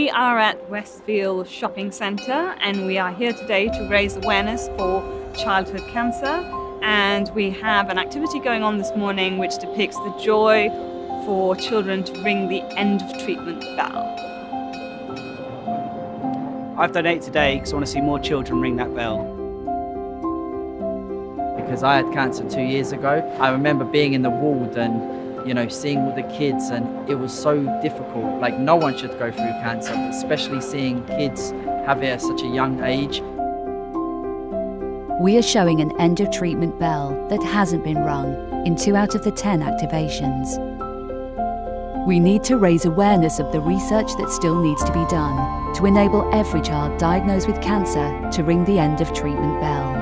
We are at Westfield Shopping Centre and we are here today to raise awareness for childhood cancer, and we have an activity going on this morning which depicts the joy for children to ring the end of treatment bell. I've donated today because I want to see more children ring that bell. Because I had cancer 2 years ago. I remember being in the ward and seeing all the kids, and it was so difficult. Like, no one should go through cancer, especially seeing kids have it at such a young age. We are showing an end of treatment bell that hasn't been rung in 2 out of the 10 activations. We need to raise awareness of the research that still needs to be done to enable every child diagnosed with cancer to ring the end of treatment bell.